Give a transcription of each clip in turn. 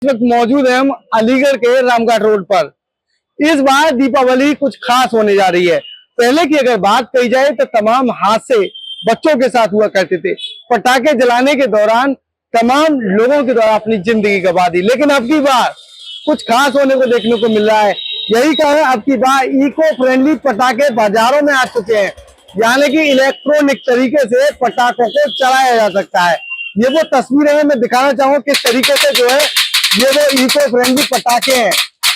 वक्त मौजूद है हम अलीगढ़ के रामघाट रोड पर। इस बार दीपावली कुछ खास होने जा रही है। पहले की अगर बात कही जाए तो तमाम हादसे बच्चों के साथ हुआ करते थे। पटाखे जलाने के दौरान तमाम लोगों के द्वारा अपनी जिंदगी गंवा दी, लेकिन अब की बार कुछ खास होने को देखने को मिल रहा है। यही कारण अब की बार इको फ्रेंडली पटाखे बाजारों में आ चुके हैं, यानी कि इलेक्ट्रॉनिक तरीके से पटाखों को चलाया जा सकता है। ये वो तस्वीरें हैं, मैं दिखाना चाहूंगा किस तरीके से जो है ये वो इको फ्रेंडली पटाखे हैं,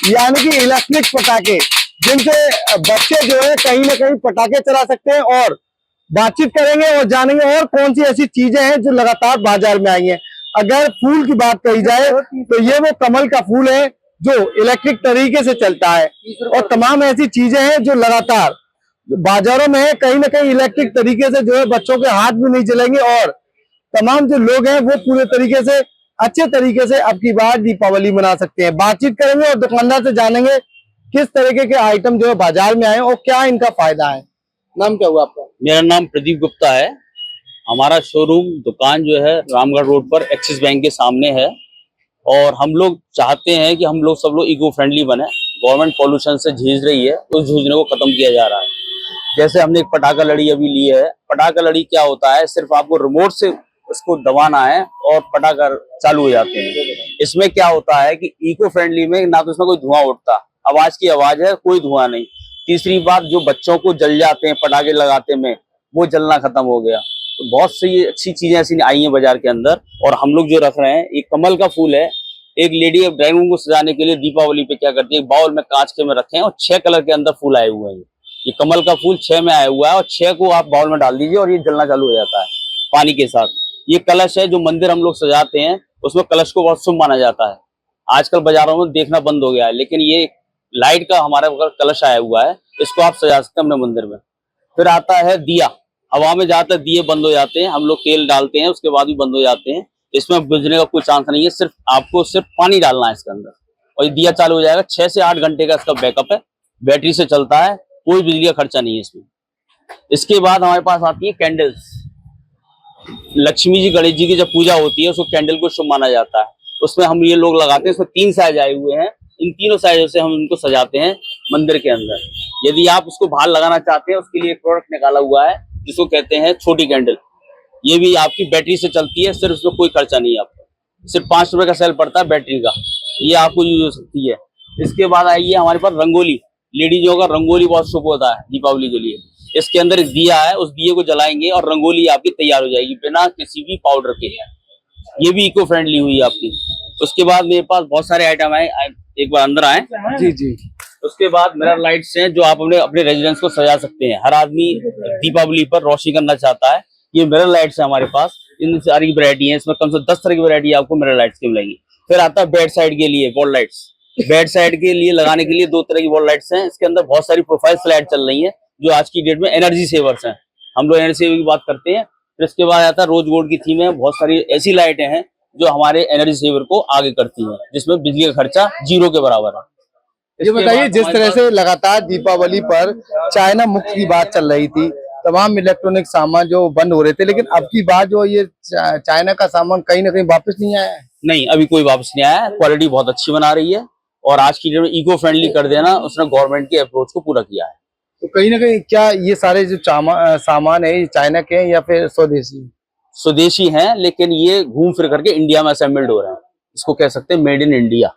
यानी कि इलेक्ट्रिक पटाखे, जिनसे बच्चे जो है कहीं ना कहीं पटाखे चला सकते हैं। और बातचीत करेंगे और जानेंगे और कौन सी ऐसी चीजें हैं जो लगातार बाजार में आई हैं। अगर फूल की बात कही जाए तो ये वो कमल का फूल है जो इलेक्ट्रिक तरीके से चलता है, और तमाम ऐसी चीजें हैं जो लगातार बाजारों में है। कहीं ना कहीं इलेक्ट्रिक तरीके से जो है बच्चों के हाथ भी नहीं जलेंगे, और तमाम जो लोग हैं वो पूरे तरीके से अच्छे तरीके से अब की बार दीपावली मना सकते हैं। बातचीत करेंगे और दुकानदार से जानेंगे किस तरीके के आइटम जो है बाजार में आए और क्या इनका फायदा है। नाम क्या हुआ आपका? मेरा नाम प्रदीप गुप्ता है। हमारा शोरूम दुकान जो है रामगढ़ रोड पर एक्सिस बैंक के सामने है, और हम लोग चाहते हैं कि हम लोग सब लोग इको फ्रेंडली बने। गवर्नमेंट पॉल्यूशन से जूझ रही है, उस जूझने को खत्म किया जा रहा है। जैसे हमने एक पटाखा लड़ी अभी ली है। पटाखा लड़ी क्या होता है, सिर्फ आपको रिमोट से उसको दबाना है और पटाखा चालू हो जाते हैं। इसमें क्या होता है कि इको फ्रेंडली में ना तो इसमें कोई धुआं उठता, आवाज की आवाज है, कोई धुआं नहीं। तीसरी बात, जो बच्चों को जल जाते हैं पटाखे लगाते में, वो जलना खत्म हो गया। तो बहुत सी अच्छी चीजें ऐसी आई हैं बाजार के अंदर। और हम लोग जो रख रहे हैं, एक कमल का फूल है। एक लेडी ड्राइंग रूम को सजाने के लिए दीपावली पे क्या करती है, एक बाउल में कांच के में रखे हैं और 6 कलर के अंदर फूल आए हुए हैं। ये कमल का फूल 6 में आया हुआ है, और 6 को आप बाउल में डाल दीजिए और ये जलना चालू हो जाता है पानी के साथ। ये कलश है जो मंदिर हम लोग सजाते हैं, उसमें कलश को बहुत शुभ माना जाता है। आजकल बाजारों में देखना बंद हो गया है, लेकिन ये लाइट का हमारा कलश आया हुआ है, इसको आप सजा सकते हैं अपने मंदिर में। फिर आता है दिया। हवा में जाकर दिए बंद हो जाते हैं, हम लोग तेल डालते हैं, उसके बाद भी बंद हो जाते हैं। इसमें बुझने का कोई चांस नहीं है, सिर्फ आपको सिर्फ पानी डालना है इसके अंदर और ये दिया चालू हो जाएगा। 6 से 8 घंटे का इसका बैकअप है, बैटरी से चलता है, कोई बिजली का खर्चा नहीं है इसमें। इसके बाद हमारे पास आती है कैंडल्स। लक्ष्मी जी गणेश जी की जब पूजा होती है, उसको कैंडल को शुभ माना जाता है। उसमें हम ये लोग लगाते हैं। इसमें 3 साइज आए हुए हैं, इन तीनों साइजों से हम इनको सजाते हैं मंदिर के अंदर। यदि आप उसको बाहर लगाना चाहते हैं, उसके लिए एक प्रोडक्ट निकाला हुआ है जिसको कहते हैं छोटी कैंडल। ये भी आपकी बैटरी से चलती है, सिर्फ उसमें कोई खर्चा नहीं है आपको। सिर्फ 5 रुपए का सेल पड़ता है बैटरी का, ये आपको यूज हो सकती है। इसके बाद आई है हमारे पास रंगोली। लेडीजों का रंगोली बहुत शुभ होता है दीपावली के लिए। इसके अंदर एक दिया है, उस दिए को जलाएंगे और रंगोली आपकी तैयार हो जाएगी बिना किसी भी पाउडर के। ये भी इको फ्रेंडली हुई आपकी। उसके बाद मेरे पास बहुत सारे आइटम आए, एक बार अंदर आए। जी जी। उसके बाद मिरर लाइट्स हैं जो आप अपने रेजिडेंस को सजा सकते हैं। हर आदमी दीपावली पर रोशनी करना चाहता है। ये मिरर लाइट्स है हमारे पास, इन सारी वैरायटी है। इसमें कम से कम 10 तरह की वैरायटी आपको मिरर लाइट्स की मिलेगी। फिर आता है बेड साइड के लिए वॉल लाइट्स। बेड साइड के लिए लगाने के लिए 2 तरह की वॉल लाइट्स हैं। इसके अंदर बहुत सारी प्रोफाइल लाइट चल रही है जो आज की डेट में एनर्जी सेवर्स हैं। हम लोग एनर्जी सेवर की बात करते हैं। फिर इसके बाद आता है रोज गोल्ड की थीम है। बहुत सारी ऐसी लाइटें हैं जो हमारे एनर्जी सेवर को आगे करती हैं, जिसमें बिजली का खर्चा 0 के बराबर है। ये बताइए, जिस तरह से लगातार दीपावली पर चाइना मुक्त की बात चल रही थी, तमाम इलेक्ट्रॉनिक सामान जो बंद हो रहे थे, लेकिन अब की बात जो ये चाइना का सामान कहीं ना कहीं वापस नहीं आया है। नहीं, अभी कोई वापस नहीं आया है। क्वालिटी बहुत अच्छी बना रही है, और आज की डेट में इको फ्रेंडली कर देना, उसने गवर्नमेंट के अप्रोच को पूरा किया है। तो कहीं ना कहीं क्या ये सारे जो सामान है ये चाइना के हैं या फिर स्वदेशी? स्वदेशी हैं, लेकिन ये घूम फिर करके इंडिया में असेंबल्ड हो रहे हैं। इसको कह सकते हैं मेड इन इंडिया।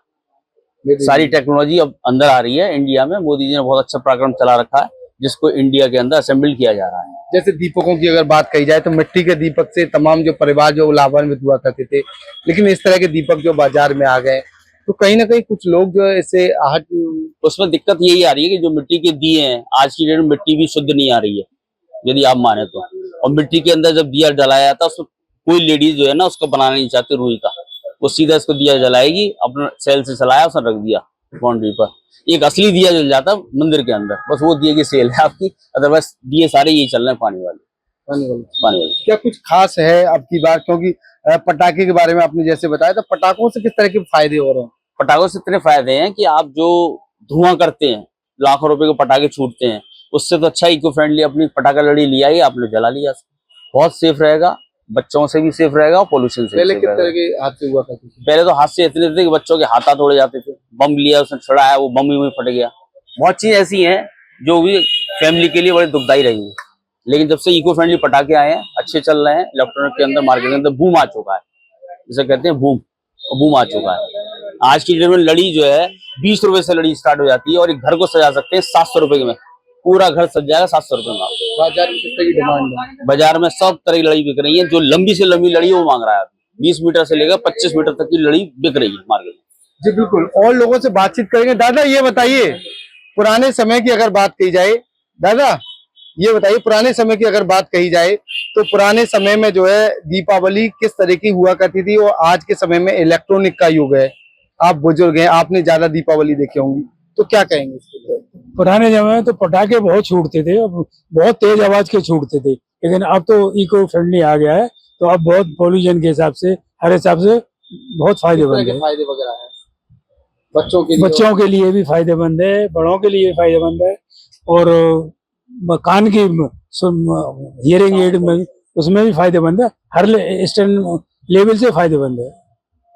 सारी टेक्नोलॉजी अब अंदर आ रही है इंडिया में। मोदी जी ने बहुत अच्छा कार्यक्रम चला रखा है, जिसको इंडिया के अंदर असेंबल किया जा रहा है। जैसे दीपकों की अगर बात कही जाए तो मिट्टी के दीपक से तमाम जो परिवार जो लाभान्वित हुआ करते थे, लेकिन इस तरह के दीपक जो बाजार में आ गए, तो कहीं ना कहीं कुछ लोग जो है इससे आहत। उसमें दिक्कत यही आ रही है कि जो मिट्टी के दिए हैं, आज की डेट में मिट्टी भी शुद्ध नहीं आ रही है यदि आप माने तो। और मिट्टी के अंदर जब दिया जलाया जाता है, उसको कोई लेडीज जो है ना उसको बनाना नहीं चाहती रुई का, वो सीधा इसको दिया जलाएगी, अपना सेल से चलाया, उसने रख दिया बाउंड्री पर। एक असली दिया जल जाता है मंदिर के अंदर, बस वो दिए की सेल है आपकी। अदरवाइज दिए सारे यही चल रहे हैं पानी वाले। क्या कुछ खास है अब की बार, क्योंकि पटाखे के बारे में आपने जैसे बताया, तो पटाखों से किस तरह के फायदे हो रहे हैं? पटाखों से इतने फायदे हैं कि आप जो धुआं करते हैं, लाखों रुपए के पटाखे छूटते हैं, उससे तो अच्छा इको फ्रेंडली अपनी पटाखा लड़ी लिया ही आपने जला लिया, बहुत सेफ रहेगा। बच्चों से भी सेफ रहेगा और पोल्यूशन से पहले भी किस सेफ तरह रहेगा। के हादसे हुआ करते थे? पहले तो हादसे इतने थे कि बच्चों के हाथ तोड़े जाते थे, बम लिया उसने छुड़ाया, वो बम ही में फट गया। बहुत चीज ऐसी हैं जो भी फैमिली के लिए बड़े दुखदायी रही है। लेकिन जब से इको फ्रेंडली पटाखे आए हैं, अच्छे चल रहे हैं, इलेक्ट्रॉनिक के अंदर मार्केट के अंदर बूम आ चुका है, जिसे कहते हैं बूम, बूम आ चुका है। आज की डेट में लड़ी जो है 20 रुपए से लड़ी स्टार्ट हो जाती है और एक घर को सजा सकते हैं 700 रुपए में, पूरा घर सज जाएगा 700 रुपए में। बाजार में किस तरह की डिमांड है? बाजार में सब तरह की लड़ी बिक रही है, जो लंबी से लंबी लड़ी है वो मांग रहा है। 20 मीटर से लेकर 25 मीटर तक की लड़ी बिक रही है मार्केट में। जी बिल्कुल, और लोगों से बातचीत करेंगे। दादा ये बताइए, पुराने समय की अगर बात कही जाए, दादा ये बताइए पुराने समय की अगर बात कही जाए तो पुराने समय में जो है दीपावली किस तरह की हुआ करती थी और आज के समय में इलेक्ट्रॉनिक का युग है। आप बुजुर्ग हैं, आपने ज्यादा दीपावली देखे होंगी, तो क्या कहेंगे इसके लिए? पुराने जमाने में तो पटाखे बहुत छूटते थे, अब बहुत तेज आवाज के छूटते थे, लेकिन अब तो इको फ्रेंडली आ गया है, तो अब बहुत पोल्यूशन के हिसाब से, हर हिसाब से बहुत किस तरह फायदेमंद के है। फायदे वगैरह हैं बच्चों के लिए? बच्चों के लिए भी फायदेमंद है, बड़ों के लिए भी फायदेमंद है, और कान की हियरिंग एड में उसमें भी फायदेमंद है, हर स्टैंड लेवल से फायदेमंद है।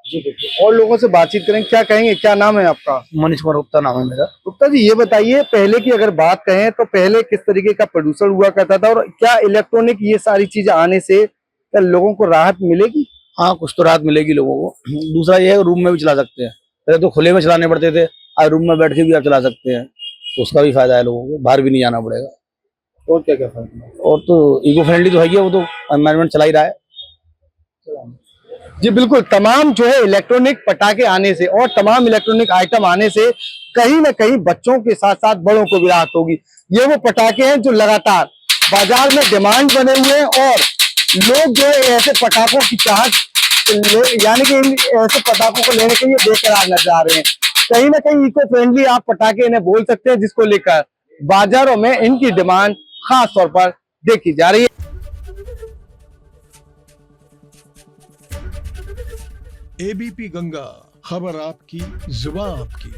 जी बिल्कुल, और लोगों से बातचीत करेंगे। क्या कहेंगे, क्या नाम है आपका? मनीष कुमार गुप्ता नाम है मेरा। गुप्ता जी ये बताइए, पहले की अगर बात कहें तो पहले किस तरीके का प्रदूषण हुआ करता था और क्या इलेक्ट्रॉनिक ये सारी चीजें आने से क्या लोगों को राहत मिलेगी? हाँ, कुछ तो राहत मिलेगी लोगों को। दूसरा ये है, रूम में भी चला सकते हैं, पहले तो खुले में चलाने पड़ते थे, आज रूम में बैठ के भी आप चला सकते हैं, तो उसका भी फायदा है लोगों को, बाहर भी नहीं जाना पड़ेगा। और क्या क्या फायदा? और तो इको फ्रेंडली तो है ही है, वो तो एनवायरनमेंट चला ही रहा है। जी बिल्कुल, तमाम जो है इलेक्ट्रॉनिक पटाखे आने से और तमाम इलेक्ट्रॉनिक आइटम आने से कहीं ना कहीं बच्चों के साथ साथ बड़ों को भी राहत होगी। ये वो पटाखे हैं जो लगातार बाजार में डिमांड बने हुए हैं और लोग जो है ऐसे पटाखों की चाहत यानी कि ऐसे पटाखों को लेने के लिए बेकरार नजर आ रहे हैं। कहीं ना कहीं इको फ्रेंडली आप पटाखे इन्हें बोल सकते हैं, जिसको लेकर बाजारों में इनकी डिमांड खास तौर पर देखी जा रही है। एबीपी गंगा, खबर आपकी, जुबान आपकी।